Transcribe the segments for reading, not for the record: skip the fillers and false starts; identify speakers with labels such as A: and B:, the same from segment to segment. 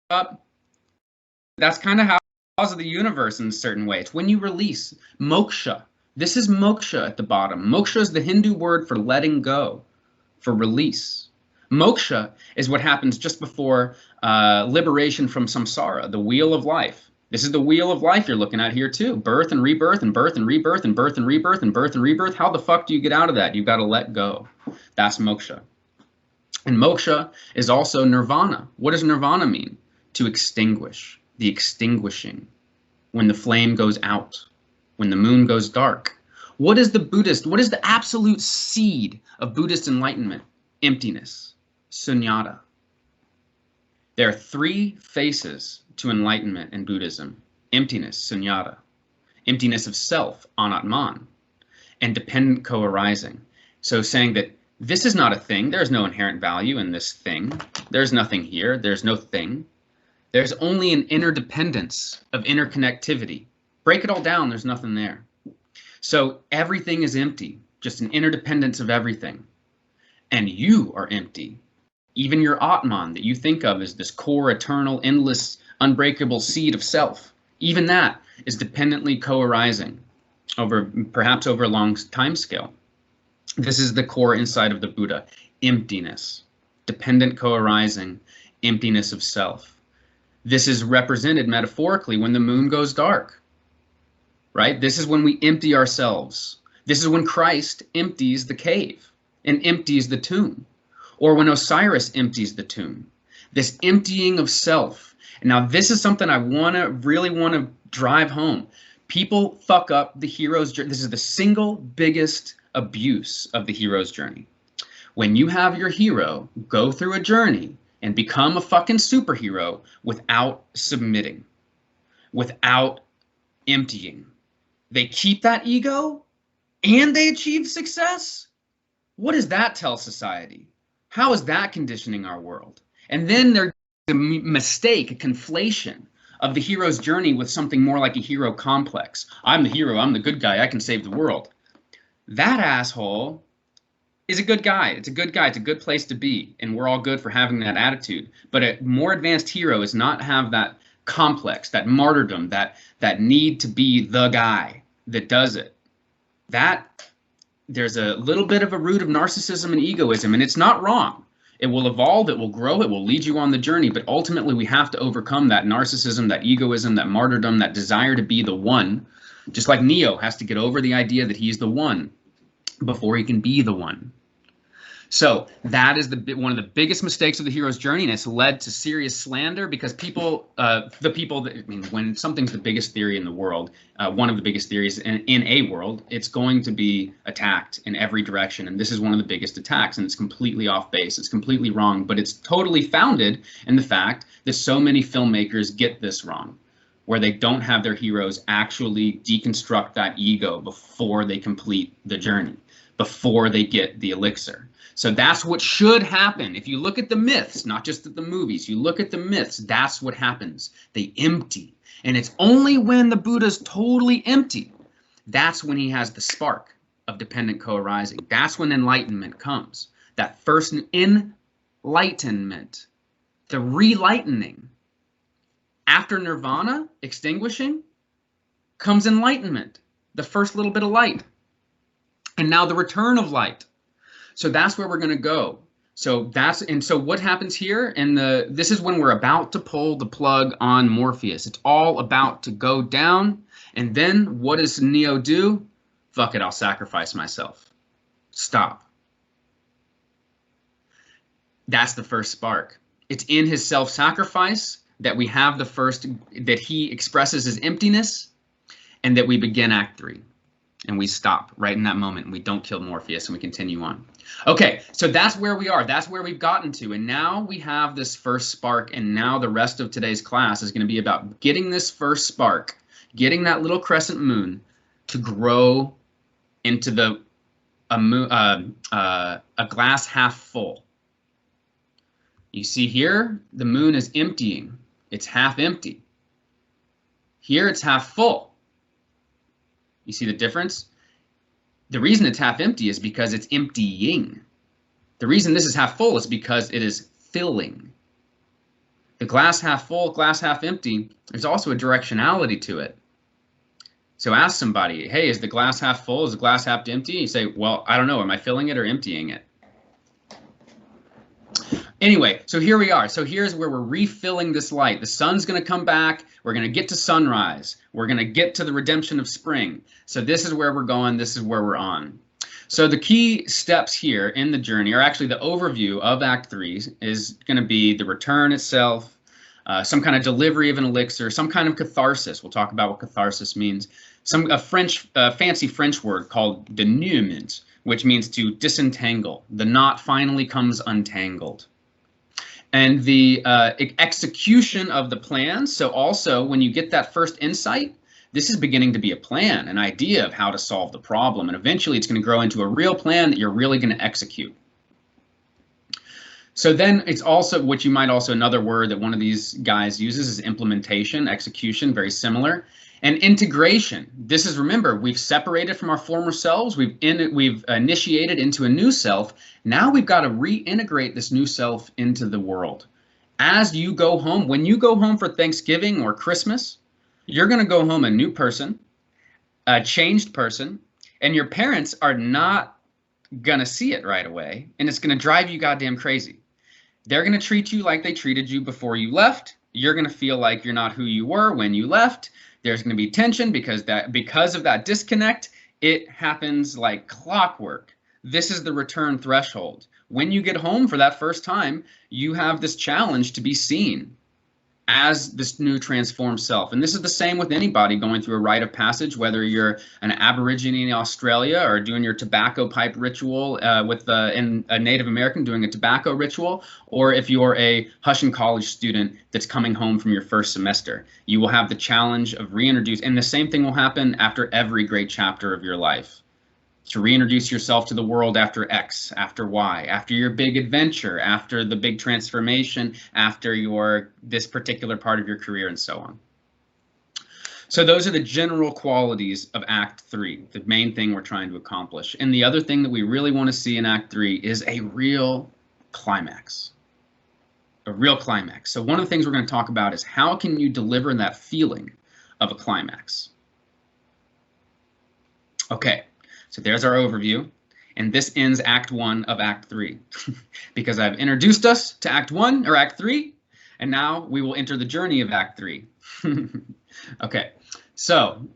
A: up. That's kind of how laws of the universe in a certain way. It's when you release moksha. This is moksha at the bottom. Moksha is the Hindu word for letting go, for release. Moksha is what happens just before liberation from samsara, the wheel of life. This is the wheel of life you're looking at here too. Birth and rebirth and birth and rebirth and birth and rebirth and birth and rebirth. How the fuck do you get out of that? You've got to let go. That's moksha. And moksha is also nirvana. What does nirvana mean? To extinguish, the extinguishing. When the flame goes out, when the moon goes dark. What is the absolute seed of Buddhist enlightenment? Emptiness, sunyata. There are three faces to enlightenment in Buddhism: emptiness, sunyata, emptiness of self, anatman, and dependent co-arising. So saying that this is not a thing, there's no inherent value in this thing, there's nothing here, there's no thing. There's only an interdependence of interconnectivity. Break it all down, there's nothing there. So everything is empty, just an interdependence of everything. And you are empty. Even your Atman that you think of as this core, eternal, endless, unbreakable seed of self, even that is dependently co-arising perhaps over a long time scale. This is the core inside of the Buddha: emptiness, dependent co-arising, emptiness of self. This is represented metaphorically when the moon goes dark, right? This is when we empty ourselves. This is when Christ empties the cave and empties the tomb, or when Osiris empties the tomb. This emptying of self. And now this is something I really want to drive home. People fuck up the hero's journey. This is the single biggest abuse of the hero's journey. When you have your hero go through a journey and become a fucking superhero without submitting, without emptying. They keep that ego and they achieve success? What does that tell society? How is that conditioning our world? And then there's a mistake, a conflation of the hero's journey with something more like a hero complex. I'm the hero, I'm the good guy, I can save the world. That asshole is a good guy. It's a good guy. It's a good place to be. And we're all good for having that attitude. But a more advanced hero is not have that complex, that martyrdom, that need to be the guy that does it. There's a little bit of a root of narcissism and egoism, and it's not wrong. It will evolve, it will grow, it will lead you on the journey, but ultimately we have to overcome that narcissism, that egoism, that martyrdom, that desire to be the one. Just like Neo has to get over the idea that he's the one before he can be the one. So that is one of the biggest mistakes of the hero's journey, and it's led to serious slander because when something's the biggest theory in the world, one of the biggest theories in a world, it's going to be attacked in every direction. And this is one of the biggest attacks, and it's completely off base. It's completely wrong, but it's totally founded in the fact that so many filmmakers get this wrong, where they don't have their heroes actually deconstruct that ego before they complete the journey, before they get the elixir. So that's what should happen. If you look at the myths, not just at the movies, you look at the myths, that's what happens. They empty. And it's only when the Buddha's totally empty, that's when he has the spark of dependent co-arising. That's when enlightenment comes. That first enlightenment, the relightening. After nirvana, extinguishing, comes enlightenment, the first little bit of light. And now the return of light. So that's where we're going to go. So what happens here? This is when we're about to pull the plug on Morpheus. It's all about to go down. And then what does Neo do? Fuck it, I'll sacrifice myself. Stop. That's the first spark. It's in his self-sacrifice that we have that he expresses his emptiness, and that we begin Act 3. And we stop right in that moment, and we don't kill Morpheus, and we continue on. Okay, so that's where we are. That's where we've gotten to. And now we have this first spark, and now the rest of today's class is going to be about getting this first spark, getting that little crescent moon to grow into a glass half full. You see here, the moon is emptying. It's half empty. Here it's half full. You see the difference? The reason it's half empty is because it's emptying. The reason this is half full is because it is filling. The glass half full, glass half empty, there's also a directionality to it. So ask somebody, hey, is the glass half full? Is the glass half empty? You say, well, I don't know. Am I filling it or emptying it? Anyway, so here we are. So here's where we're refilling this light. The sun's going to come back. We're going to get to sunrise. We're going to get to the redemption of spring. So this is where we're going. This is where we're on. So the key steps here in the journey, or actually the overview of Act 3, is going to be the return itself, some kind of delivery of an elixir, some kind of catharsis. We'll talk about what catharsis means. A fancy French word called denouement, which means to disentangle. The knot finally comes untangled. And the execution of the plan. So also, when you get that first insight, this is beginning to be a plan, an idea of how to solve the problem. And eventually it's going to grow into a real plan that you're really going to execute. So then it's also, what you might also, another word that one of these guys uses is implementation, execution, very similar. And integration. This is, remember, we've separated from our former selves. We've initiated into a new self. Now we've got to reintegrate this new self into the world. As you go home, when you go home for Thanksgiving or Christmas, you're going to go home a new person, a changed person, and your parents are not going to see it right away, and it's going to drive you goddamn crazy. They're going to treat you like they treated you before you left. You're going to feel like you're not who you were when you left. There's going to be tension because of that disconnect. It happens like clockwork. This is the return threshold. When you get home for that first time, you have this challenge to be seen as this new transformed self. And this is the same with anybody going through a rite of passage, whether you're an Aborigine in Australia or doing your tobacco pipe ritual with a Native American doing a tobacco ritual, or if you're a Hushan College student that's coming home from your first semester. You will have the challenge of reintroduce, and the same thing will happen after every great chapter of your life. To reintroduce yourself to the world after X, after Y, after your big adventure, after the big transformation, after this particular part of your career, and so on. So those are the general qualities of Act 3, the main thing we're trying to accomplish. And the other thing that we really want to see in Act 3 is a real climax. A real climax. So one of the things we're going to talk about is how can you deliver that feeling of a climax? Okay. So there's our overview, and this ends Act 1 of Act 3 because I've introduced us to Act 1 or Act 3, and now we will enter the journey of Act 3. Okay, so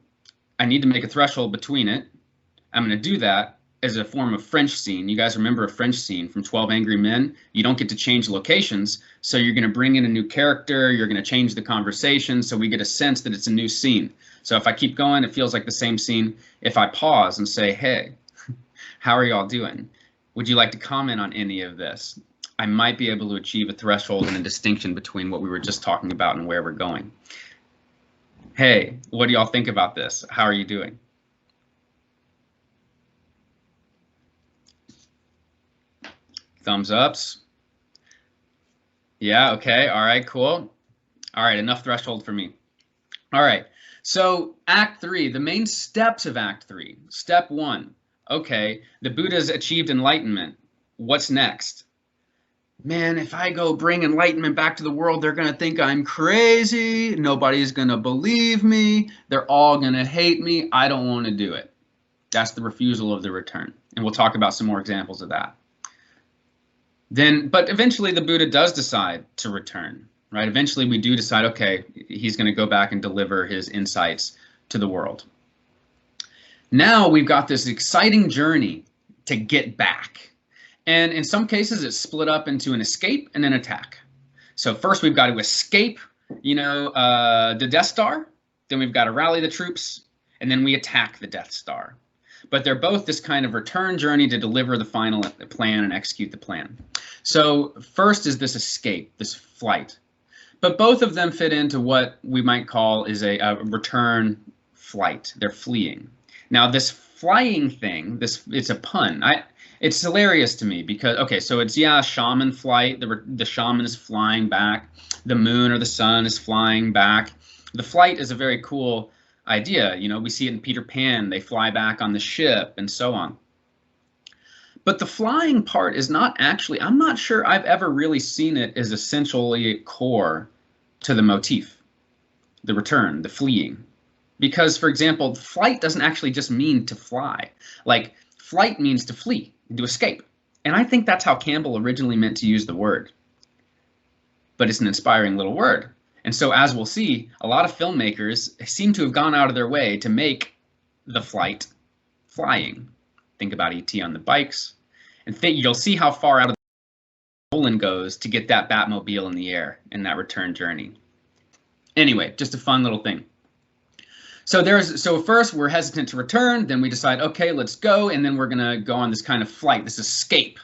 A: I need to make a threshold between it. I'm going to do that as a form of French scene. You guys remember a French scene from 12 Angry Men? You don't get to change locations, so you're going to bring in a new character, you're going to change the conversation, so we get a sense that it's a new scene. So if I keep going, it feels like the same scene. If I pause and say, hey, how are y'all doing? Would you like to comment on any of this? I might be able to achieve a threshold and a distinction between what we were just talking about and where we're going. Hey, what do y'all think about this? How are you doing? Thumbs ups. Yeah, okay, all right, cool. All right, enough threshold for me. All right. So Act 3, the main steps of Act 3. Step 1, okay, the Buddha's achieved enlightenment. What's next? Man, if I go bring enlightenment back to the world, they're going to think I'm crazy. Nobody's going to believe me. They're all going to hate me. I don't want to do it. That's the refusal of the return. And we'll talk about some more examples of that. But eventually the Buddha does decide to return. Right? Eventually we do decide, okay, he's going to go back and deliver his insights to the world. Now we've got this exciting journey to get back. And in some cases it's split up into an escape and an attack. So first we've got to escape, the Death Star. Then we've got to rally the troops, and then we attack the Death Star. But they're both this kind of return journey to deliver the final plan and execute the plan. So first is this escape, this flight. But both of them fit into what we might call is a return flight. They're fleeing. Now this flying thing, it's a pun. It's hilarious to me because, okay, so it's, yeah, shaman flight. The shaman is flying back. The moon or the sun is flying back. The flight is a very cool idea. We see it in Peter Pan. They fly back on the ship and so on. But the flying part is not actually, I'm not sure I've ever really seen it as essentially core to the motif, the return, the fleeing. Because, for example, flight doesn't actually just mean to fly. Like, flight means to flee, to escape. And I think that's how Campbell originally meant to use the word. But it's an inspiring little word. And so, as we'll see, a lot of filmmakers seem to have gone out of their way to make the flight flying. Think about E.T. on the bikes. And you'll see how far out of the Nolan goes to get that Batmobile in the air in that return journey. Anyway, just a fun little thing. So first we're hesitant to return, then we decide, okay, let's go, and then we're gonna go on this kind of flight, this escape.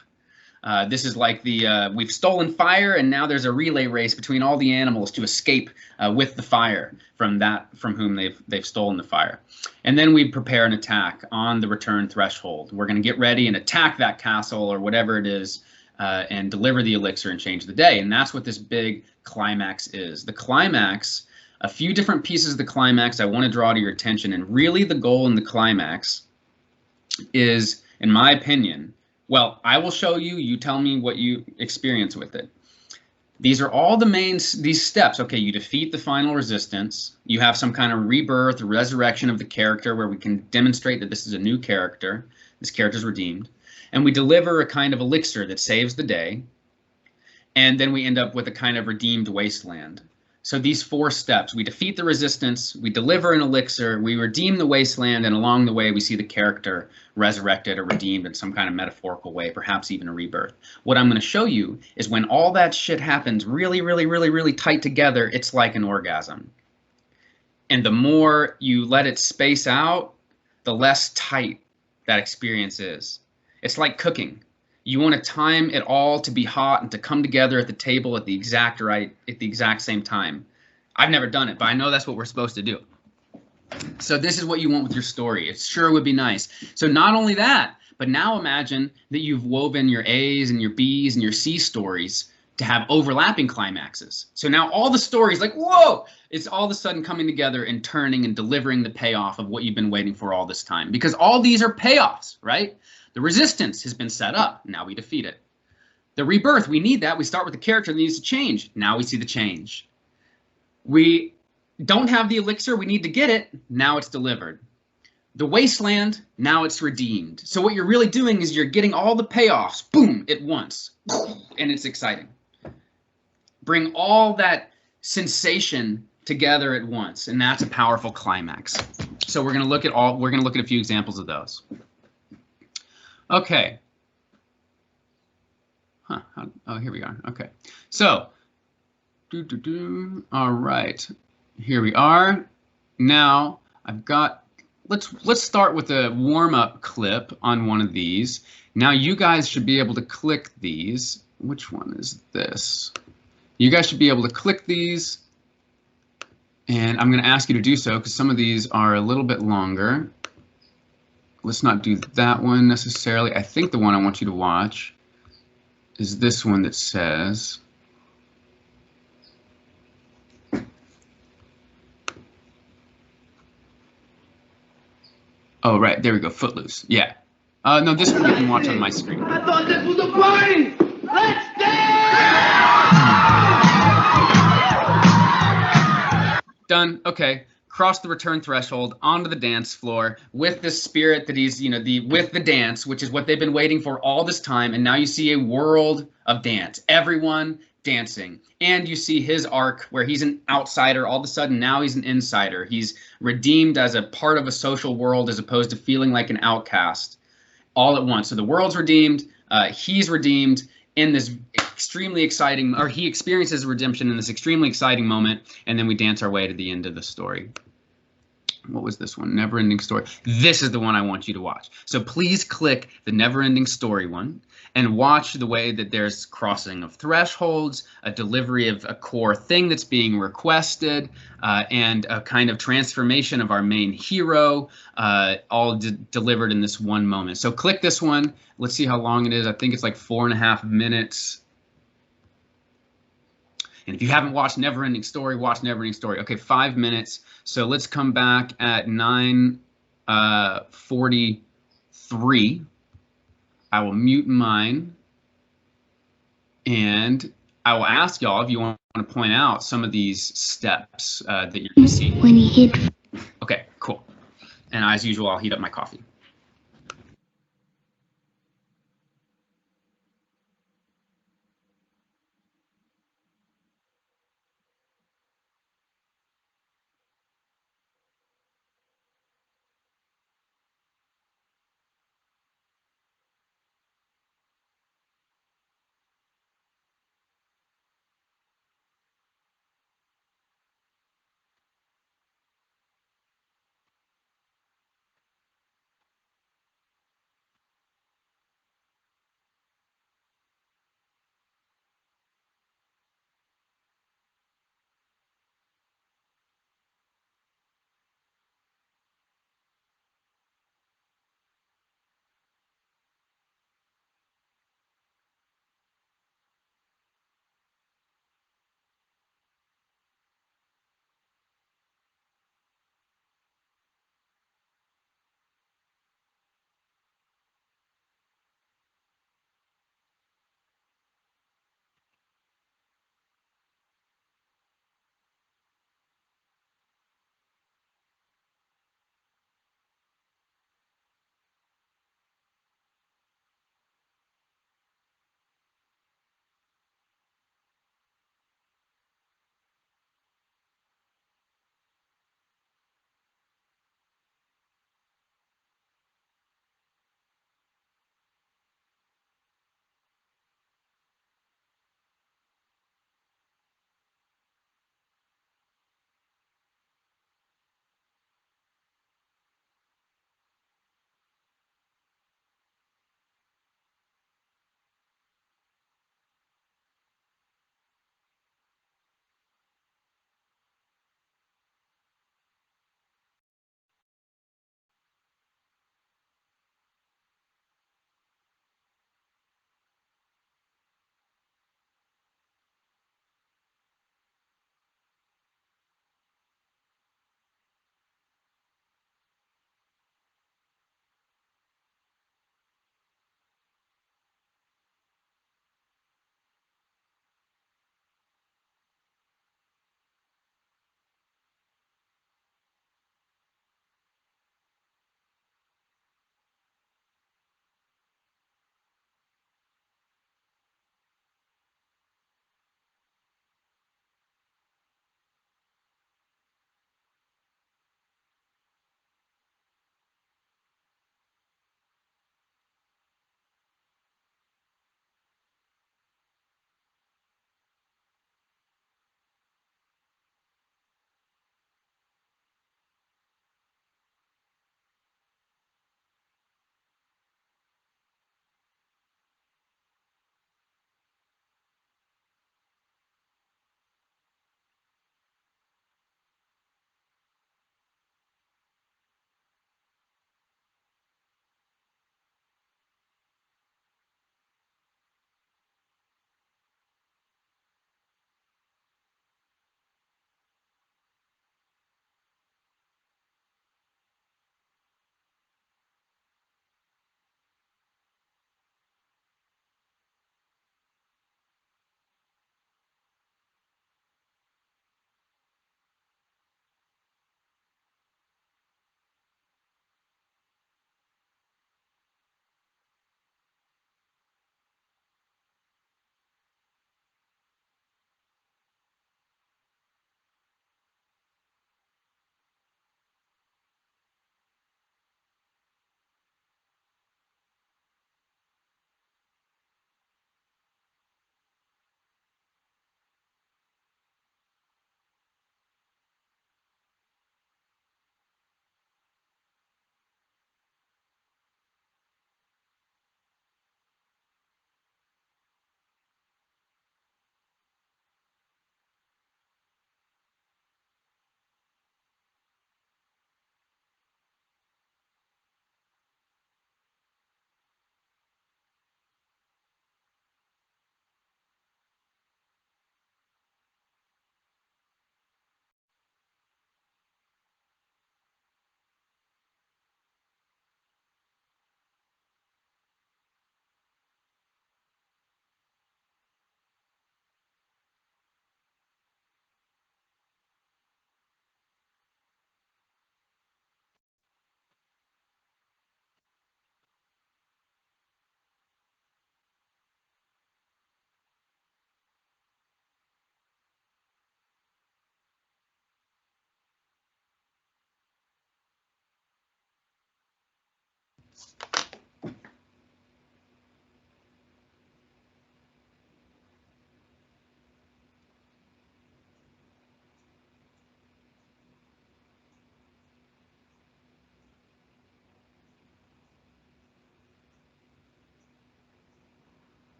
A: This is like we've stolen fire, and now there's a relay race between all the animals to escape with the fire from whom they've stolen the fire. And then we prepare an attack on the return threshold. We're gonna get ready and attack that castle or whatever it is, and deliver the elixir and change the day. And that's what this big climax is. The climax. A few different pieces of the climax I want to draw to your attention, and really the goal in the climax is, in my opinion, well, I will show you, you tell me what you experience with it. These are all these steps. Okay, you defeat the final resistance, you have some kind of rebirth, resurrection of the character where we can demonstrate that this is a new character, this character's redeemed, and we deliver a kind of elixir that saves the day, and then we end up with a kind of redeemed wasteland. So these 4 steps, we defeat the resistance, we deliver an elixir, we redeem the wasteland, and along the way we see the character resurrected or redeemed in some kind of metaphorical way, perhaps even a rebirth. What I'm going to show you is when all that shit happens really, really, really, really tight together, it's like an orgasm. And the more you let it space out, the less tight that experience is. It's like cooking. You want to time it all to be hot and to come together at the table at the exact same time. I've never done it, but I know that's what we're supposed to do. So this is what you want with your story. It sure would be nice. So not only that, but now imagine that you've woven your A's and your B's and your C stories to have overlapping climaxes. So now all the stories, like, whoa, it's all of a sudden coming together and turning and delivering the payoff of what you've been waiting for all this time. Because all these are payoffs, right? The resistance has been set up. Now we defeat it. The rebirth, we need that. We start with the character that needs to change. Now we see the change. We don't have the elixir. We need to get it. Now it's delivered. The wasteland, now it's redeemed. So what you're really doing is you're getting all the payoffs, boom, at once. And it's exciting. Bring all that sensation together at once. And that's a powerful climax. So we're going to look at a few examples of those. Okay. Oh, here we are. Okay. So, all right. Here we are. Now I've got. Let's start with a warm-up clip on one of these. Now you guys should be able to click these. Which one is this? You guys should be able to click these, and I'm going to ask you to do so because some of these are a little bit longer. Let's not do that one necessarily. I think the one I want you to watch is this one that says, oh, right, there we go, Footloose. Yeah. No, this one you can watch on my screen.
B: I thought this was a party! Let's dance!
A: Done. Okay. Cross the return threshold onto the dance floor with the spirit that he's, with the dance, which is what they've been waiting for all this time. And now you see a world of dance, everyone dancing. And you see his arc where he's an outsider. All of a sudden, now he's an insider. He's redeemed as a part of a social world as opposed to feeling like an outcast all at once. So the world's redeemed. He's redeemed in this extremely exciting, or he experiences redemption in this extremely exciting moment, and then we dance our way to the end of the story. What was this one? Never-ending story. This is the one I want you to watch. So please click the never-ending story one and watch the way that there's crossing of thresholds, a delivery of a core thing that's being requested, and a kind of transformation of our main hero, all delivered in this one moment. So click this one. Let's see how long it is. I think it's like 4.5 minutes. And if you haven't watched Neverending Story, watch Neverending Story. Okay, 5 minutes. So let's come back at 9:43. I will mute mine. And I will ask y'all if you want to point out some of these steps that you see.
C: When he hid.
A: Okay, cool. And as usual, I'll heat up my coffee.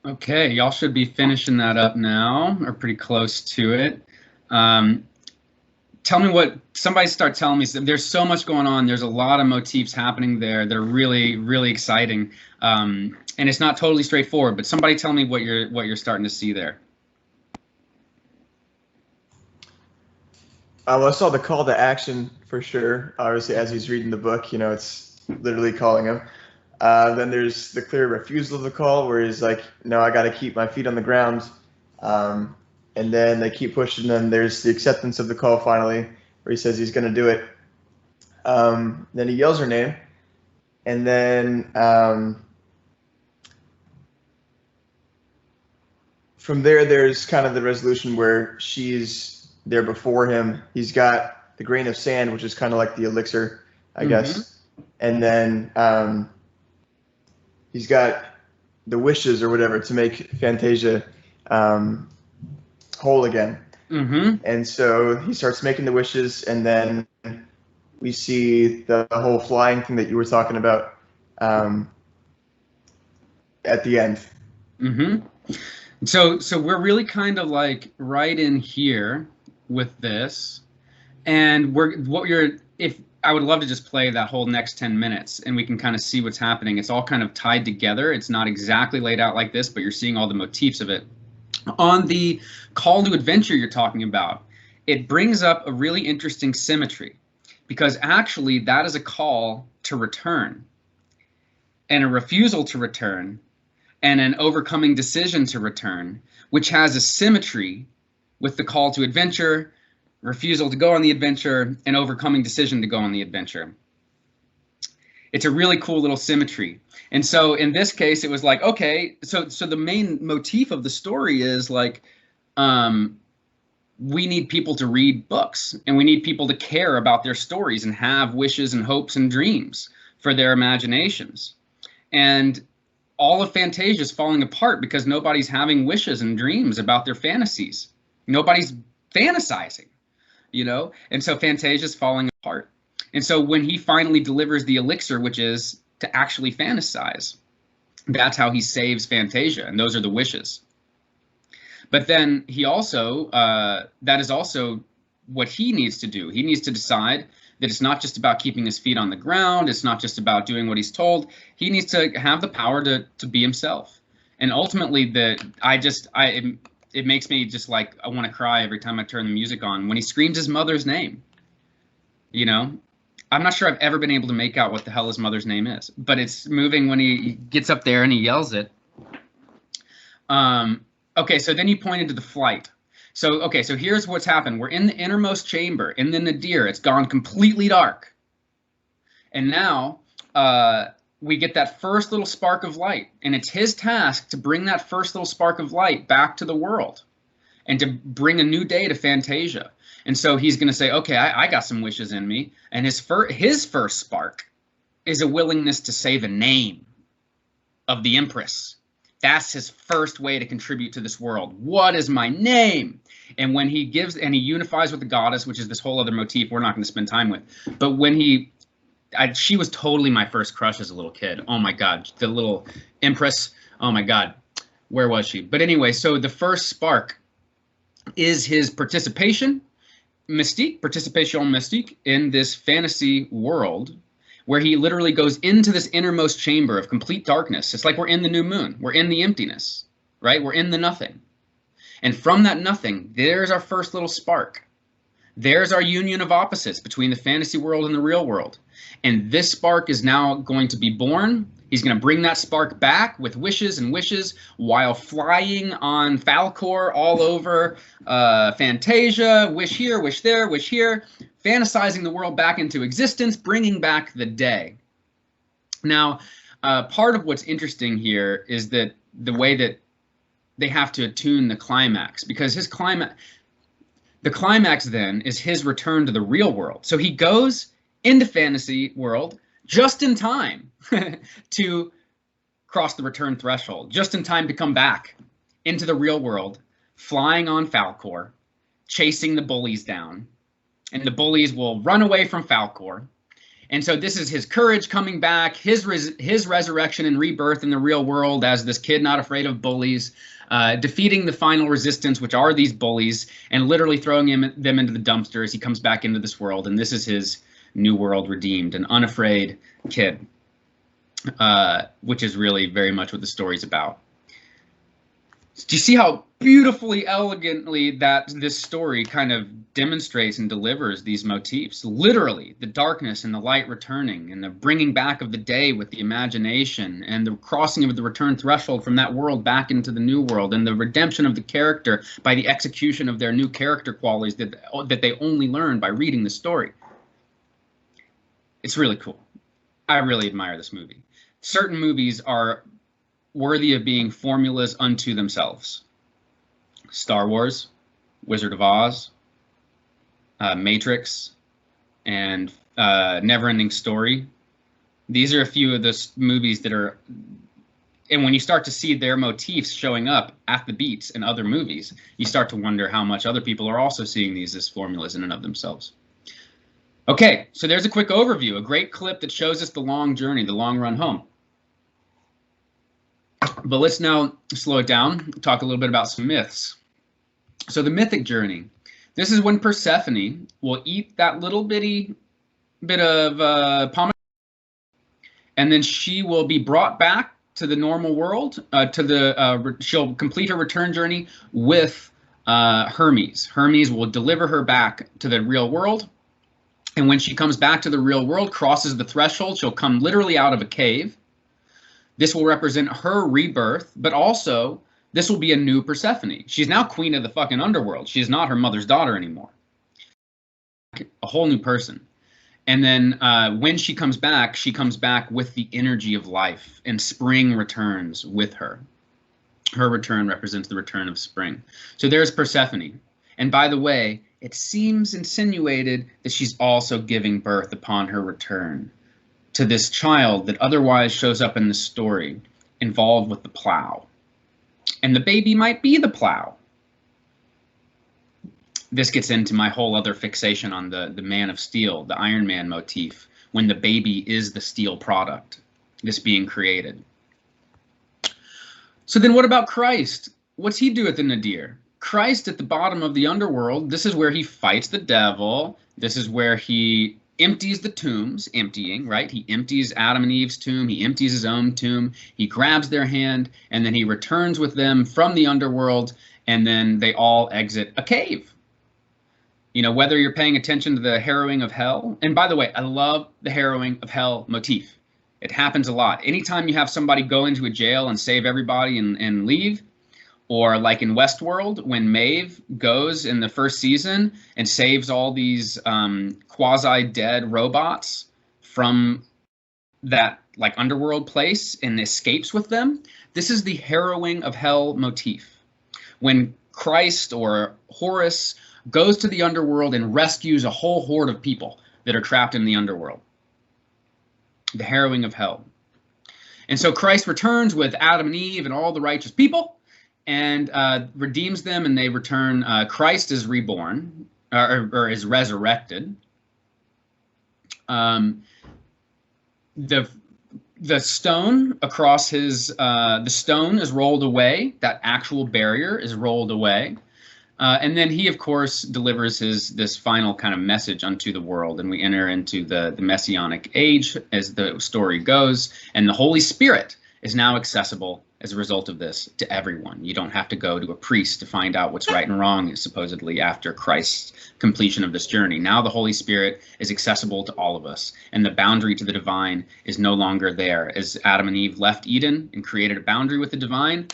A: Okay, y'all should be finishing that up now, or pretty close to it. Tell me what, somebody start telling me, there's so much going on. There's a lot of motifs happening there that are really, really exciting. And it's not totally straightforward, but somebody tell me what you're starting to see there.
C: Well, I saw the call to action for sure. Obviously, as he's reading the book, you know, it's literally calling him. Then there's the clear refusal of the call, where he's like, "No, I got to keep my feet on the ground." And then they keep pushing. And there's the acceptance of the call finally, where he says he's going to do it. Then he yells her name, and then from there, there's kind of the resolution where she's there before him. He's got the grain of sand, which is kind of like the elixir, I guess. And then he's got the wishes or whatever to make Fantasia whole again. And so he starts making the wishes, and then we see the whole flying thing that you were talking about at the end.
A: So we're really kind of like right in here with this, and if I would love to just play that whole next 10 minutes and we can kind of see what's happening. It's all kind of tied together. It's not exactly laid out like this, but you're seeing all the motifs of it. On the call to adventure you're talking about, it brings up a really interesting symmetry, because actually that is a call to return and a refusal to return and an overcoming decision to return, which has a symmetry with the call to adventure, refusal to go on the adventure, and overcoming decision to go on the adventure. It's a really cool little symmetry. And so in this case, it was like, okay, so the main motif of the story is like, we need people to read books, and we need people to care about their stories and have wishes and hopes and dreams for their imaginations. And all of Fantasia is falling apart because nobody's having wishes and dreams about their fantasies. Nobody's fantasizing, you know? And so Fantasia is falling apart. And so when he finally delivers the elixir, which is to actually fantasize, that's how he saves Fantasia, and those are the wishes. But then he also, that is also what he needs to do. He needs to decide that it's not just about keeping his feet on the ground. It's not just about doing what he's told. He needs to have the power to be himself. And ultimately, it makes me just like, I want to cry every time I turn the music on when he screams his mother's name. You know, I'm not sure I've ever been able to make out what the hell his mother's name is, but it's moving when he gets up there and he yells it. Okay, so then you pointed to the flight. So, okay, so here's what's happened. We're in the innermost chamber, in the nadir. It's gone completely dark. And now we get that first little spark of light. And it's his task to bring that first little spark of light back to the world and to bring a new day to Fantasia. And so he's going to say, okay, I got some wishes in me. And his first spark is a willingness to say the name of the Empress. That's his first way to contribute to this world. What is my name? And when he gives, and he unifies with the goddess, which is this whole other motif we're not going to spend time with. But when she was totally my first crush as a little kid. Oh my God, the little Empress. Oh my God, where was she? But anyway, so the first spark is his participation mystique in this fantasy world, where he literally goes into this innermost chamber of complete darkness. It's like we're in the new moon. We're in the emptiness, right? We're in the nothing. And from that nothing, there's our first little spark. There's our union of opposites between the fantasy world and the real world. And this spark is now going to be born. He's going to bring that spark back with wishes and wishes while flying on Falkor all over Fantasia. Wish here, wish there, wish here. Fantasizing the world back into existence, bringing back the day. Now, part of what's interesting here is that the way that they have to attune the climax, because the climax then is his return to the real world. So he goes into fantasy world just in time to cross the return threshold, just in time to come back into the real world, flying on Falkor, chasing the bullies down. And the bullies will run away from Falkor, And so this is his courage coming back, his resurrection and rebirth in the real world as this kid not afraid of bullies, defeating the final resistance, which are these bullies, and literally throwing them into the dumpster as he comes back into this world. And this is his new world redeemed, an unafraid kid, which is really very much what the story's about. Do you see how beautifully, elegantly that this story kind of demonstrates and delivers these motifs? Literally, the darkness and the light returning, and the bringing back of the day with the imagination, and the crossing of the return threshold from that world back into the new world, and the redemption of the character by the execution of their new character qualities that they only learn by reading the story. It's really cool. I really admire this movie. Certain movies are worthy of being formulas unto themselves. Star Wars, Wizard of Oz, Matrix, and Neverending Story. These are a few of the movies that are, and when you start to see their motifs showing up at the beats in other movies, you start to wonder how much other people are also seeing these as formulas in and of themselves. Okay, so there's a quick overview, a great clip that shows us the long journey, the long run home. But let's now slow it down, talk a little bit about some myths. So the Mythic Journey. This is when Persephone will eat that little bitty bit of pomegranate, and then she will be brought back to the normal world. She'll complete her return journey with Hermes. Hermes will deliver her back to the real world. And when she comes back to the real world, crosses the threshold, she'll come literally out of a cave. This will represent her rebirth, but also this will be a new Persephone. She's now queen of the fucking underworld. She's not her mother's daughter anymore. A whole new person. And then when she comes back with the energy of life, and spring returns with her. Her return represents the return of spring. So there's Persephone. And by the way, it seems insinuated that she's also giving birth upon her return to this child that otherwise shows up in the story involved with the plow. And the baby might be the plow. This gets into my whole other fixation on the Man of Steel, the Iron Man motif, when the baby is the steel product, this being created. So then what about Christ? What's he do at the nadir? Christ at the bottom of the underworld, this is where he fights the devil. This is where he empties the tombs, emptying, right? He empties Adam and Eve's tomb. He empties his own tomb. He grabs their hand, and then he returns with them from the underworld, and then they all exit a cave. You know, whether you're paying attention to the harrowing of hell, and by the way, I love the harrowing of hell motif. It happens a lot. Anytime you have somebody go into a jail and save everybody and leave, or like in Westworld, when Maeve goes in the first season and saves all these quasi-dead robots from that like underworld place and escapes with them. This is the harrowing of hell motif. When Christ or Horus goes to the underworld and rescues a whole horde of people that are trapped in the underworld. The harrowing of hell. And so Christ returns with Adam and Eve and all the righteous people, and redeems them, and they return. Christ is reborn, or is resurrected. The stone across his, the stone is rolled away. That actual barrier is rolled away. And then he, of course, delivers this final kind of message unto the world, and we enter into the Messianic age as the story goes, and the Holy Spirit is now accessible as a result of this to everyone. You don't have to go to a priest to find out what's right and wrong, supposedly, after Christ's completion of this journey. Now the Holy Spirit is accessible to all of us, and the boundary to the divine is no longer there. As Adam and Eve left Eden and created a boundary with the divine,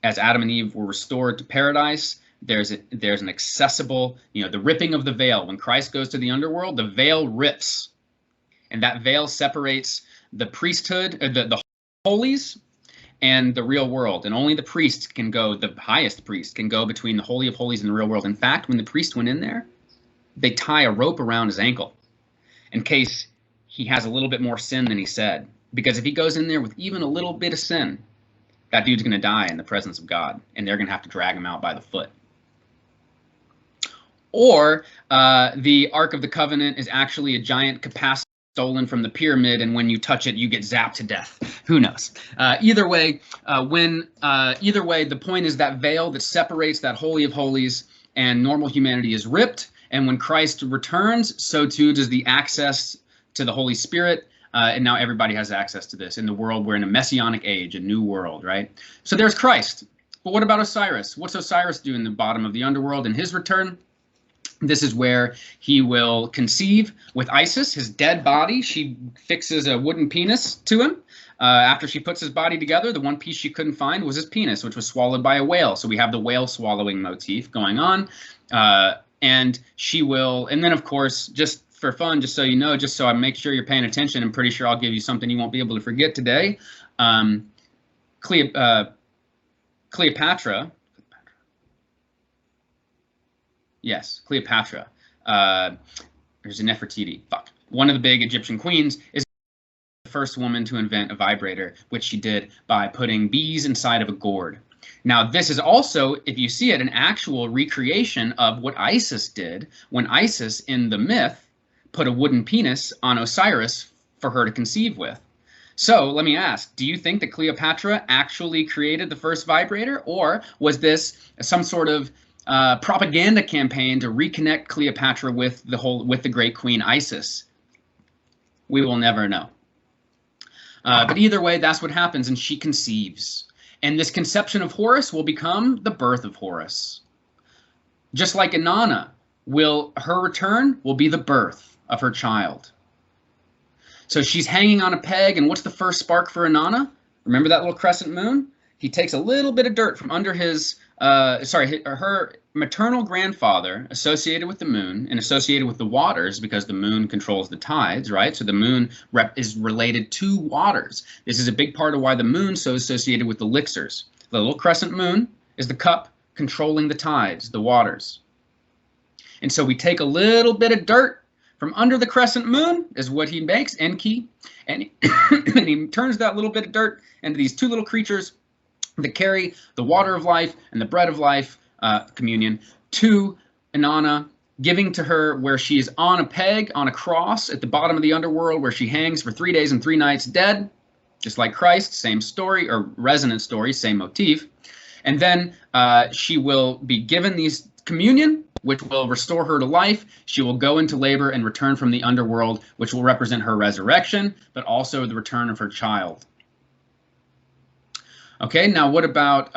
A: as Adam and Eve were restored to paradise, there's an accessible, the ripping of the veil. When Christ goes to the underworld, the veil rips, and that veil separates the priesthood, the holies, and the real world. And only the priest can go, the highest priest can go between the Holy of Holies and the real world. In fact, when the priest went in there, they tie a rope around his ankle in case he has a little bit more sin than he said. Because if he goes in there with even a little bit of sin, that dude's going to die in the presence of God, and they're going to have to drag him out by the foot. Or the Ark of the Covenant is actually a giant capacitor stolen from the pyramid, and when you touch it, you get zapped to death. Who knows? Either way, the point is that veil that separates that holy of holies and normal humanity is ripped. And when Christ returns, so too does the access to the Holy Spirit. And now everybody has access to this. In the world, we're in a messianic age, a new world, right? So there's Christ. But what about Osiris? What's Osiris do in the bottom of the underworld in his return? This is where he will conceive with Isis, his dead body. She fixes a wooden penis to him. After she puts his body together, the one piece she couldn't find was his penis, which was swallowed by a whale. So we have the whale swallowing motif going on. And she will, and then of course, just for fun, just so you know, just so I make sure you're paying attention, I'm pretty sure I'll give you something you won't be able to forget today. Cleopatra. Yes, Cleopatra. There's a Nefertiti. Fuck. One of the big Egyptian queens is the first woman to invent a vibrator, which she did by putting bees inside of a gourd. Now, this is also, if you see it, an actual recreation of what Isis did when Isis, in the myth, put a wooden penis on Osiris for her to conceive with. So let me ask, do you think that Cleopatra actually created the first vibrator, or was this some sort of propaganda campaign to reconnect Cleopatra with the great queen Isis? We will never know. But either way, that's what happens, and she conceives. And this conception of Horus will become the birth of Horus. Just like Inanna, her return will be the birth of her child. So she's hanging on a peg, and what's the first spark for Inanna? Remember that little crescent moon? He takes a little bit of dirt from under her maternal grandfather, associated with the moon and associated with the waters, because the moon controls the tides, right? So the moon is related to waters. This is a big part of why the moon's so associated with elixirs. The little crescent moon is the cup controlling the tides, the waters. And so we take a little bit of dirt from under the crescent moon, is what he makes, Enki, and he turns that little bit of dirt into these two little creatures that carry the water of life and the bread of life, communion, to Inanna, giving to her where she is on a peg, on a cross at the bottom of the underworld, where she hangs for 3 days and 3 nights dead, just like Christ, same story, or resonant story, same motif. And then she will be given these communion, which will restore her to life. She will go into labor and return from the underworld, which will represent her resurrection, but also the return of her child. Okay, now what about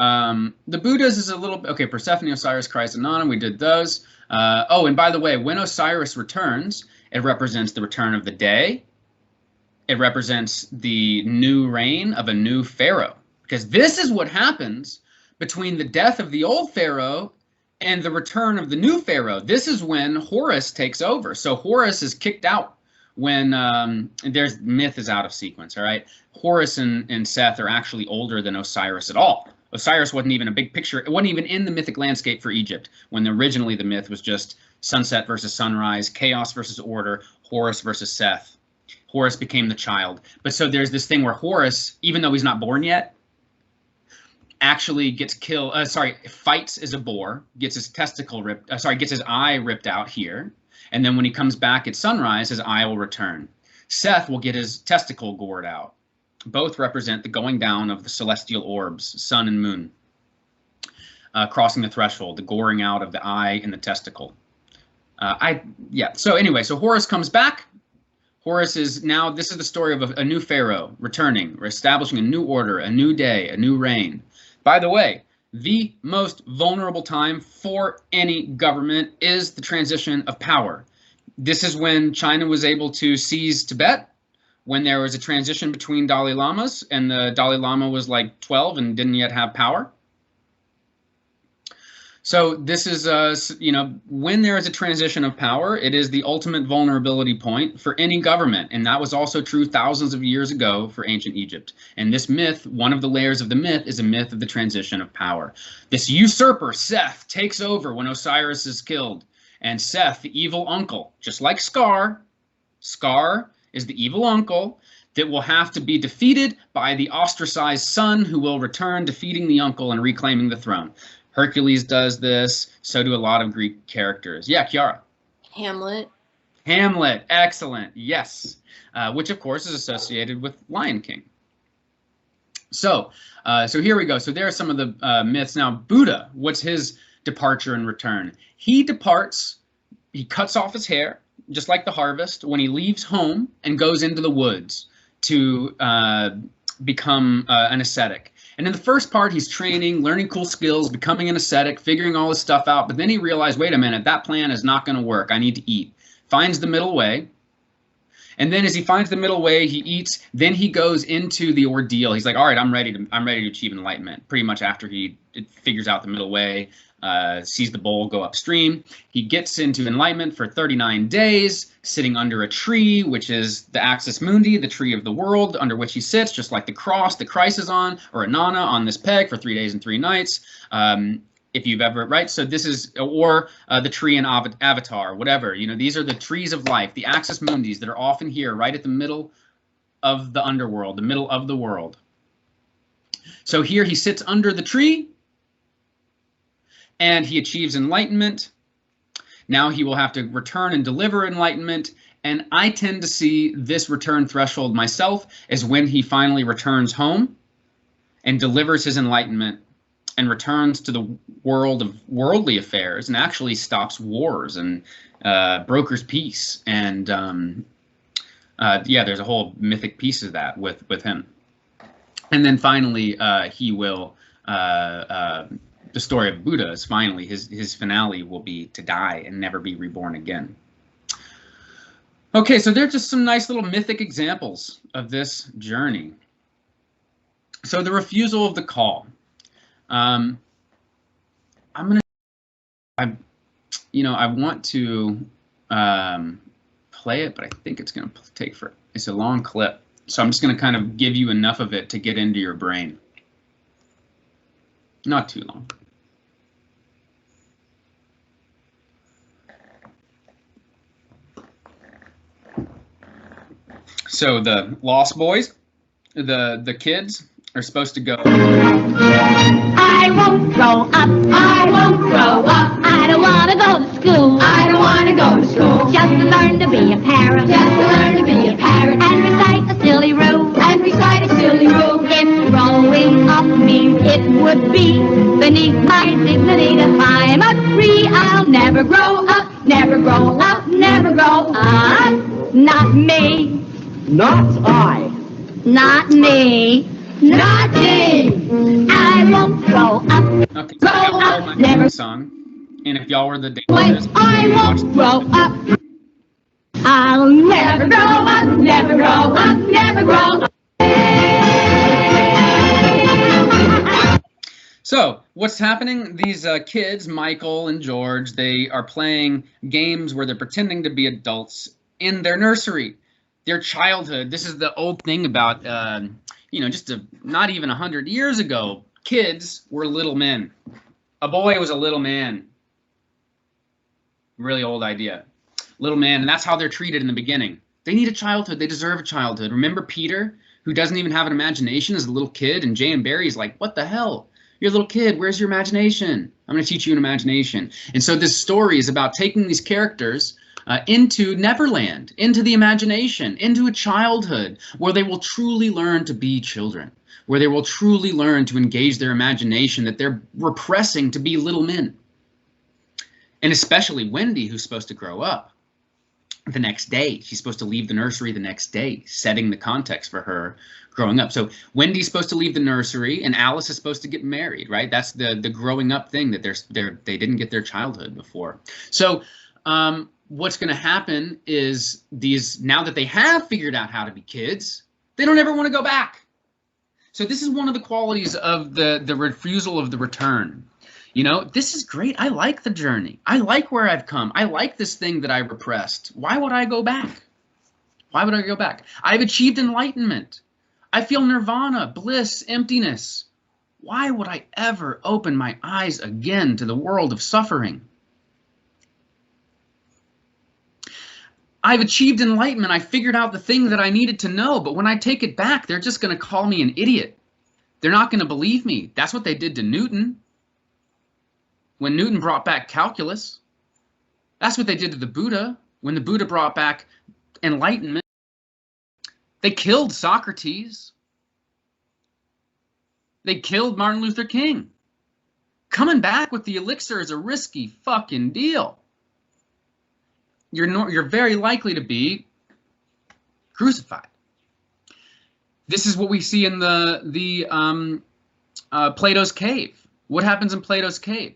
A: the Buddhas is a little, okay, Persephone, Osiris, Christ, and Inanna, we did those. Oh, and by the way, when Osiris returns, it represents the return of the day. It represents the new reign of a new pharaoh, because this is what happens between the death of the old pharaoh and the return of the new pharaoh. This is when Horus takes over. So Horus is kicked out when myth is out of sequence, all right? Horus and Seth are actually older than Osiris at all. Osiris wasn't even a big picture. It wasn't even in the mythic landscape for Egypt, when originally the myth was just sunset versus sunrise, chaos versus order, Horus versus Seth. Horus became the child. But so there's this thing where Horus, even though he's not born yet, actually gets killed, fights as a boar, gets his testicle ripped, gets his eye ripped out here. And then when he comes back at sunrise, his eye will return. Seth will get his testicle gored out. Both represent the going down of the celestial orbs, sun and moon, crossing the threshold, the goring out of the eye and the testicle. So anyway, so Horus comes back. Horus is now, this is the story of a new pharaoh returning, or establishing a new order, a new day, a new reign. By the way, the most vulnerable time for any government is the transition of power. This is when China was able to seize Tibet, when there was a transition between Dalai Lamas, and the Dalai Lama was like 12 and didn't yet have power. So this is, when there is a transition of power, it is the ultimate vulnerability point for any government. And that was also true thousands of years ago for ancient Egypt. And this myth, one of the layers of the myth, is a myth of the transition of power. This usurper, Seth, takes over when Osiris is killed. And Seth, the evil uncle, just like Scar is the evil uncle that will have to be defeated by the ostracized son, who will return, defeating the uncle and reclaiming the throne. Hercules does this, so do a lot of Greek characters. Yeah, Kiara.
D: Hamlet.
A: Hamlet, excellent, yes. Which of course is associated with Lion King. So, so here we go. So there are some of the myths. Now, Buddha, what's his departure and return? He departs, he cuts off his hair, just like the harvest, when he leaves home and goes into the woods to become an ascetic. And in the first part, he's training, learning cool skills, becoming an ascetic, figuring all this stuff out. But then he realized, wait a minute, that plan is not going to work. I need to eat. Finds the middle way. And then as he finds the middle way, he eats. Then he goes into the ordeal. He's like, all right, I'm ready to achieve enlightenment. Pretty much after he figures out the middle way, sees the bowl go upstream. He gets into enlightenment for 39 days, sitting under a tree, which is the Axis Mundi, the tree of the world, under which he sits, just like the cross that Christ is on, or Inanna on this peg for 3 days and 3 nights. If you've ever, right? So this is, or the tree in Avatar, whatever. You know, these are the trees of life, the Axis Mundis that are often here, right at the middle of the underworld, the middle of the world. So here he sits under the tree, and he achieves enlightenment. Now he will have to return and deliver enlightenment. And I tend to see this return threshold myself as when he finally returns home and delivers his enlightenment and returns to the world of worldly affairs and actually stops wars and brokers peace. And yeah, there's a whole mythic piece of that with him. And then finally, he will, the story of Buddha is finally, his finale will be to die and never be reborn again. Okay, so they're just some nice little mythic examples of this journey. So the refusal of the call. I want to play it, but I think it's going to take it's a long clip. So I'm just going to kind of give you enough of it to get into your brain. Not too long. So the Lost Boys, the kids are supposed to go.
D: I won't grow up. I won't grow up. I don't want to go to school. I don't want to go to school. Just to learn to be a parrot. Just to learn to be a parrot. And recite a silly rule. And recite a silly rule. If growing up means it would be beneath my dignity to climb a tree, I'll never grow up. Never grow up. Never grow up. Not me.
B: Not I.
D: Not me. Not me. I won't grow up.
A: Okay, so y'all know my favorite song, and if y'all were the dancers,
D: I won't grow up. I'll never grow up. Never grow up. Never grow up.
A: So what's happening? These kids, Michael and George, they are playing games where they're pretending to be adults in their nursery, their childhood. This is the old thing about, just not even 100 years ago, kids were little men. A boy was a little man. Really old idea. Little man, and that's how they're treated in the beginning. They need a childhood. They deserve a childhood. Remember Peter, who doesn't even have an imagination as a little kid, and Jay and Barry's like, what the hell? You're a little kid. Where's your imagination? I'm going to teach you an imagination. And so this story is about taking these characters into Neverland, into the imagination, into a childhood where they will truly learn to be children, where they will truly learn to engage their imagination that they're repressing to be little men. And especially Wendy, who's supposed to grow up the next day. She's supposed to leave the nursery the next day, setting the context for her growing up. So Wendy's supposed to leave the nursery and Alice is supposed to get married, right? That's the growing up thing that they didn't get their childhood before. So what's going to happen is now that they have figured out how to be kids, they don't ever want to go back. So this is one of the qualities of the refusal of the return. You know, this is great. I like the journey. I like where I've come. I like this thing that I repressed. Why would I go back? Why would I go back? I've achieved enlightenment. I feel nirvana, bliss, emptiness. Why would I ever open my eyes again to the world of suffering? I've achieved enlightenment. I figured out the thing that I needed to know, but when I take it back, they're just going to call me an idiot. They're not going to believe me. That's what they did to Newton. When Newton brought back calculus, that's what they did to the Buddha When the Buddha brought back enlightenment, they killed Socrates. They killed Martin Luther King. Coming back with the elixir is a risky fucking deal. You're very likely to be crucified. This is what we see in the Plato's cave. What happens in Plato's cave?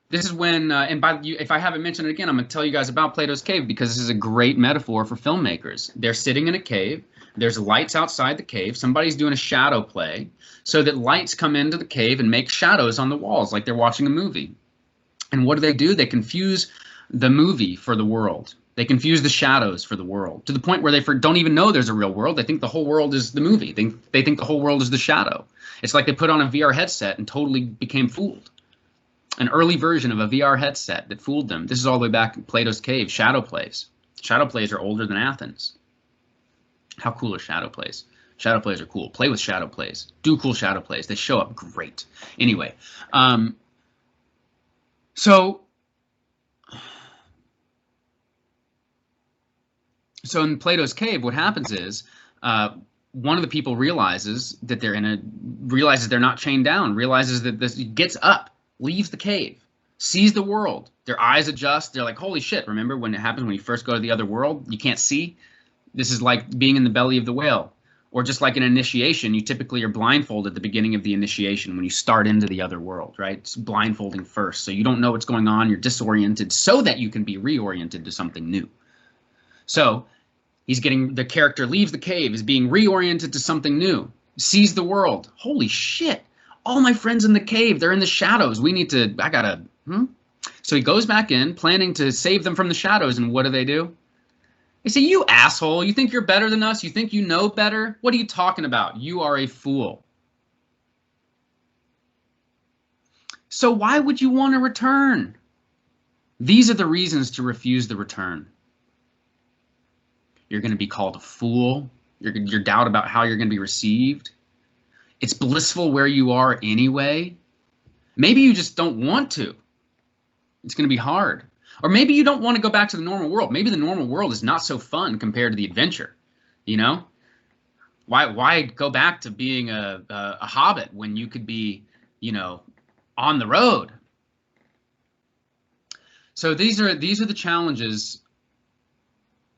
A: This is when, if I haven't mentioned it again, I'm going to tell you guys about Plato's cave because this is a great metaphor for filmmakers. They're sitting in a cave. There's lights outside the cave. Somebody's doing a shadow play so that lights come into the cave and make shadows on the walls like they're watching a movie. And what do? They confuse the movie for the world. They confuse the shadows for the world to the point where they don't even know there's a real world. They think the whole world is the movie. They think the whole world is the shadow. It's like they put on a VR headset and totally became fooled. An early version of a VR headset that fooled them. This is all the way back in Plato's cave, shadow plays. Shadow plays are older than Athens. How cool are shadow plays? Shadow plays are cool. Play with shadow plays. Do cool shadow plays. They show up great. Anyway, so in Plato's cave, what happens is one of the people realizes that they're not chained down, realizes that this gets up, leaves the cave, sees the world. Their eyes adjust. They're like, holy shit. Remember when it happens when you first go to the other world? You can't see. This is like being in the belly of the whale. Or just like an initiation, you typically are blindfolded at the beginning of the initiation when you start into the other world, right? It's blindfolding first. So you don't know what's going on. You're disoriented so that you can be reoriented to something new. So the character leaves the cave, is being reoriented to something new, sees the world. Holy shit. All my friends in the cave, they're in the shadows. So he goes back in, planning to save them from the shadows, and what do? They say, you asshole, you think you're better than us? You think you know better? What are you talking about? You are a fool. So why would you want to return? These are the reasons to refuse the return. You're going to be called a fool. Your doubt about how you're going to be received. It's blissful where you are anyway. Maybe you just don't want to. It's going to be hard. Or maybe you don't want to go back to the normal world. Maybe the normal world is not so fun compared to the adventure. You know? Why go back to being a hobbit when you could be, on the road? So these are the challenges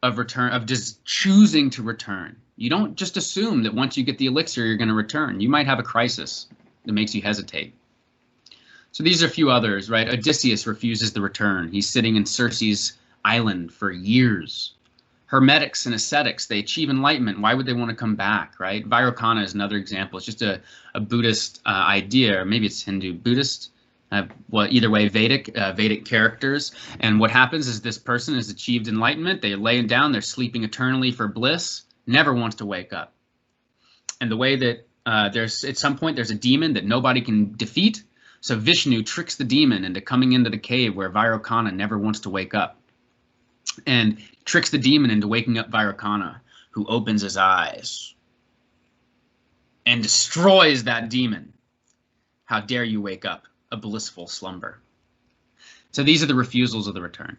A: of return, of just choosing to return. You don't just assume that once you get the elixir, you're going to return. You might have a crisis that makes you hesitate. So these are a few others, right? Odysseus refuses the return. He's sitting in Circe's island for years. Hermetics and ascetics, they achieve enlightenment. Why would they want to come back, right? Vairocana is another example. It's just a Buddhist idea, or maybe it's Hindu. Buddhist, well, either way, Vedic characters. And what happens is this person has achieved enlightenment. They're laying down, they're sleeping eternally for bliss, never wants to wake up. And the way that at some point there's a demon that nobody can defeat. So Vishnu tricks the demon into coming into the cave where Vairocana never wants to wake up. And tricks the demon into waking up Vairocana, who opens his eyes and destroys that demon. How dare you wake up, a blissful slumber. So these are the refusals of the return.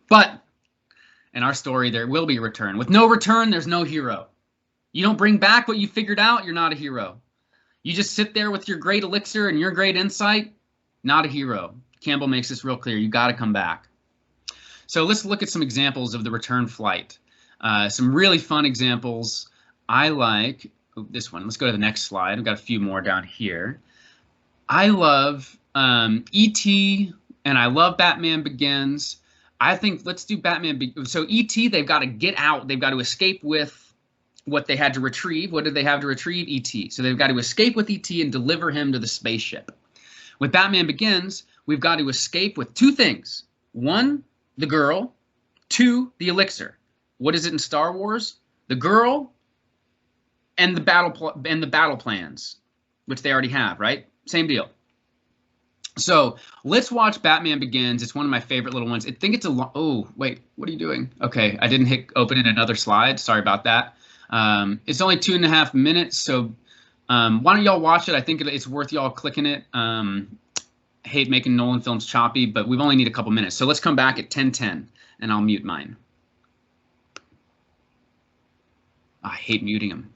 A: But in our story, there will be a return. With no return, there's no hero. You don't bring back what you figured out, you're not a hero. You just sit there with your great elixir and your great insight, not a hero. Campbell makes this real clear. You got to come back. So let's look at some examples of the return flight. Some really fun examples. I like this one. Let's go to the next slide. I've got a few more down here. I love E.T. and I love Batman Begins. I think let's do Batman. So E.T., they've got to get out. They've got to escape with what they had to retrieve. What did they have to retrieve? E.T. So they've got to escape with E.T. and deliver him to the spaceship. With Batman Begins, we've got to escape with two things. One, the girl. Two, the elixir. What is it in Star Wars? The girl and the battle plans, which they already have, right? Same deal. So let's watch Batman Begins. It's one of my favorite little ones. I think it's a oh, wait, what are you doing? Okay, I didn't hit open in another slide. Sorry about that. It's only 2.5 minutes, so why don't y'all watch it? I think it's worth y'all clicking it. hate making Nolan films choppy, but we've only need a couple minutes. So let's come back at 10:10 and I'll mute mine. I hate muting him.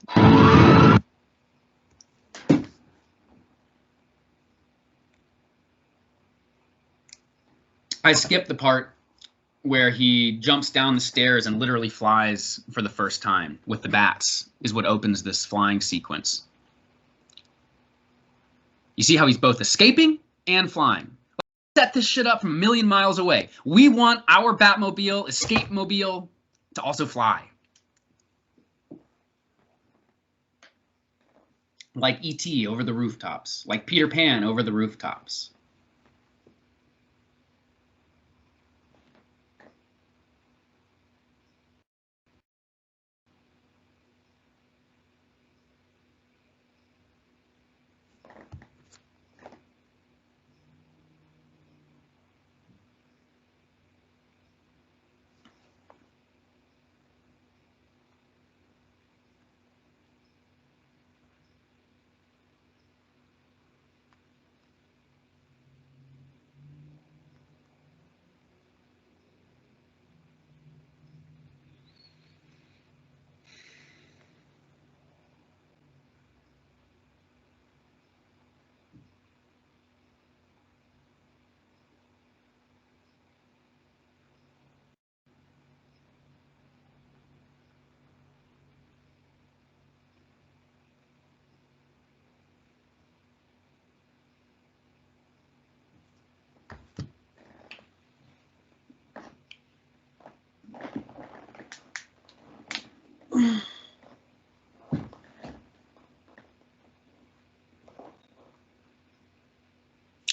A: I skipped the part where he jumps down the stairs and literally flies for the first time with the bats, is what opens this flying sequence. You see how he's both escaping and flying. Let's set this shit up from a million miles away. We want our Batmobile, Escape Mobile, to also fly. Like E.T. over the rooftops, like Peter Pan over the rooftops.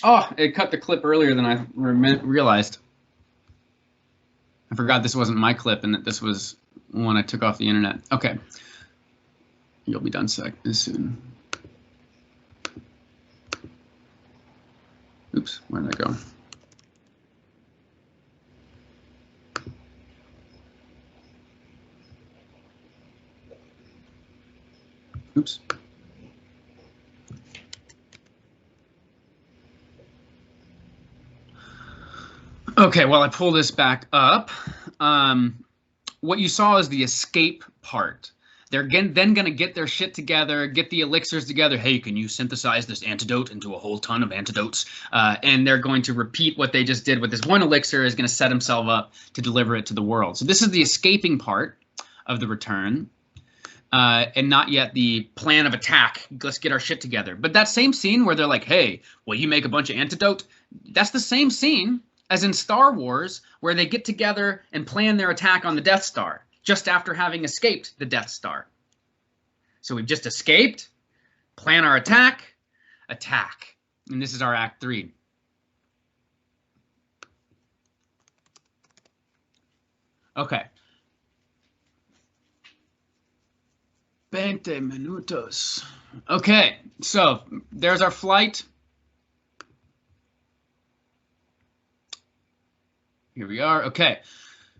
A: Oh, it cut the clip earlier than I realized. I forgot this wasn't my clip and that this was one I took off the internet. Okay. You'll be done soon. Oops, where did I go? Oops. Okay, well, I pull this back up. What you saw is the escape part. They're then going to get their shit together, get the elixirs together. Hey, can you synthesize this antidote into a whole ton of antidotes? And they're going to repeat what they just did with this one elixir, is going to set himself up to deliver it to the world. So this is the escaping part of the return. And not yet the plan of attack. Let's get our shit together. But that same scene where they're like, hey, will you make a bunch of antidote? That's the same scene as in Star Wars, where they get together and plan their attack on the Death Star, just after having escaped the Death Star. So we've just escaped, plan our attack, attack. And this is our Act 3. Okay. 20 minutos. Okay, so there's our flight. Here we are. Okay,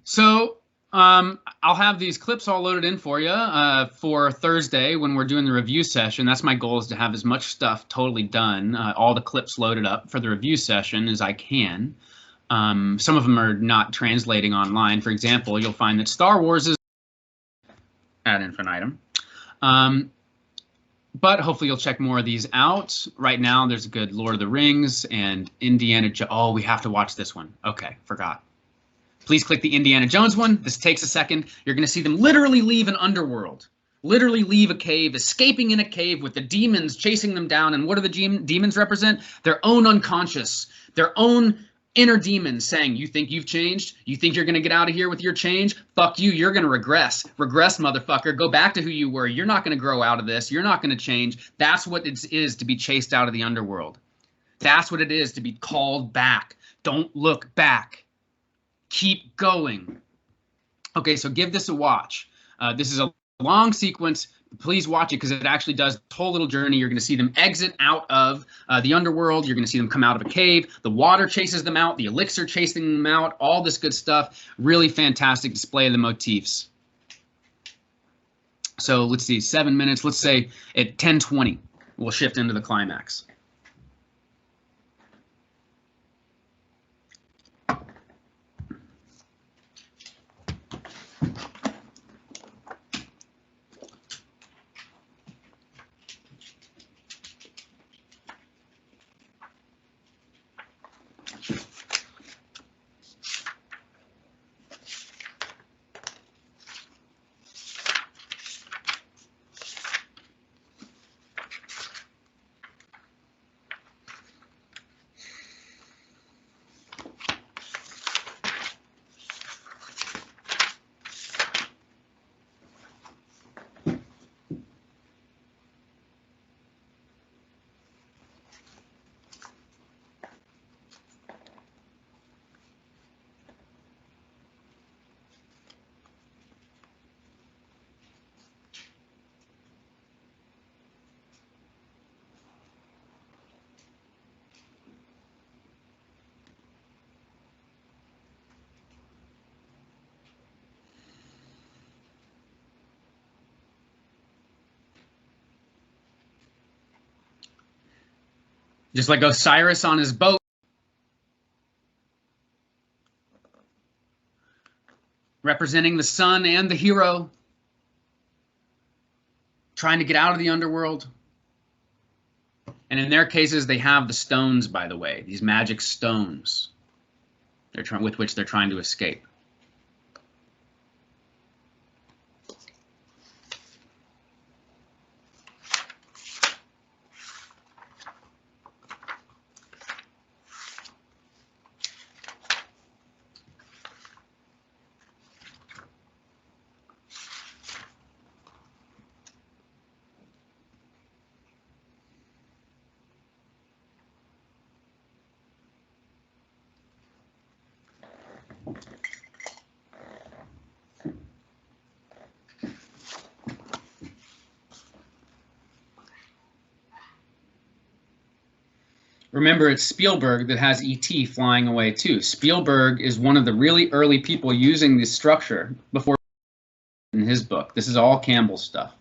A: so I'll have these clips all loaded in for you for Thursday when we're doing the review session. That's my goal, is to have as much stuff totally done, all the clips loaded up for the review session as I can. Some of them are not translating online. For example, you'll find that Star Wars is ad infinitum. But hopefully you'll check more of these out. Right now, there's a good Lord of the Rings and Indiana Jones. Oh, we have to watch this one. Okay, forgot. Please click the Indiana Jones one. This takes a second. You're going to see them literally leave an underworld. Literally leave a cave, escaping in a cave with the demons chasing them down. And what do the demons represent? Their own unconscious, their own inner demons saying, you think you've changed? You think you're going to get out of here with your change? Fuck you. You're going to regress. Regress, motherfucker. Go back to who you were. You're not going to grow out of this. You're not going to change. That's what it is to be chased out of the underworld. That's what it is to be called back. Don't look back. Keep going. Okay, so give this a watch. This is a long sequence. Please watch it because it actually does the whole little journey. You're going to see them exit out of the underworld. You're going to see them come out of a cave. The water chases them out. The elixir chasing them out. All this good stuff. Really fantastic display of the motifs. So let's see, 7 minutes. Let's say at 10:20, we'll shift into the climax. Just like Osiris on his boat. Representing the sun and the hero. Trying to get out of the underworld. And in their cases, they have the stones, by the way, these magic stones with which they're trying to escape. Remember, it's Spielberg that has E.T. flying away too. Spielberg is one of the really early people using this structure before in his book. This is all Campbell stuff.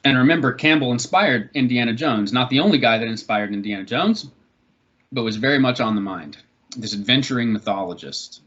A: And remember, Campbell inspired Indiana Jones. Not the only guy that inspired Indiana Jones, but was very much on the mind. This adventuring mythologist.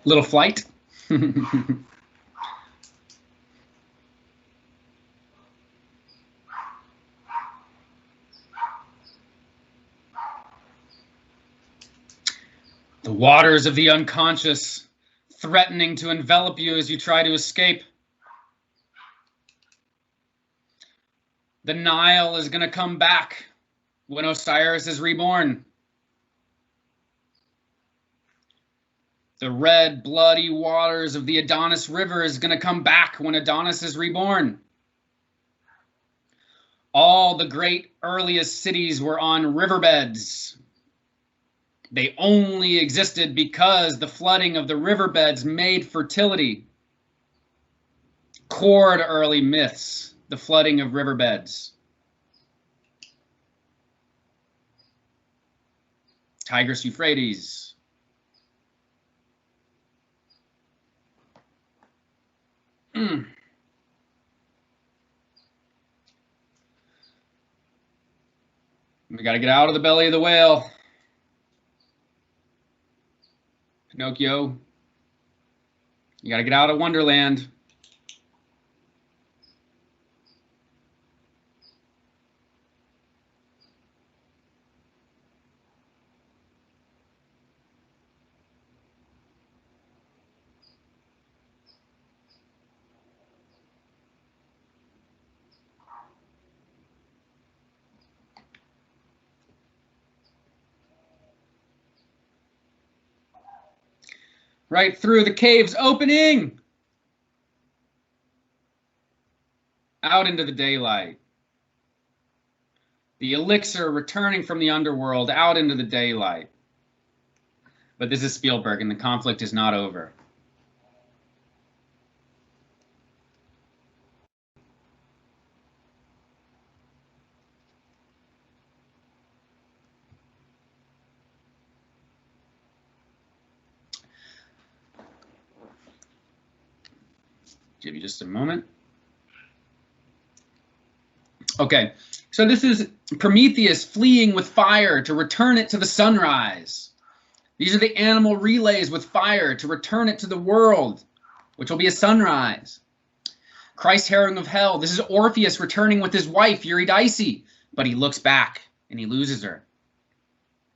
A: Little flight. The waters of the unconscious, threatening to envelop you as you try to escape. The Nile is going to come back when Osiris is reborn. The red, bloody waters of the Adonis River is going to come back when Adonis is reborn. All the great earliest cities were on riverbeds. They only existed because the flooding of the riverbeds made fertility. Core to early myths, the flooding of riverbeds. Tigris Euphrates. We got to get out of the belly of the whale. Pinocchio, you got to get out of Wonderland. Right through the cave's opening. Out into the daylight. The elixir returning from the underworld out into the daylight. But this is Spielberg, and the conflict is not over. Give you just a moment. Okay, so this is Prometheus fleeing with fire to return it to the sunrise. These are the animal relays with fire to return it to the world, which will be a sunrise. Christ harrowing of hell. This is Orpheus returning with his wife, Eurydice, but he looks back and he loses her.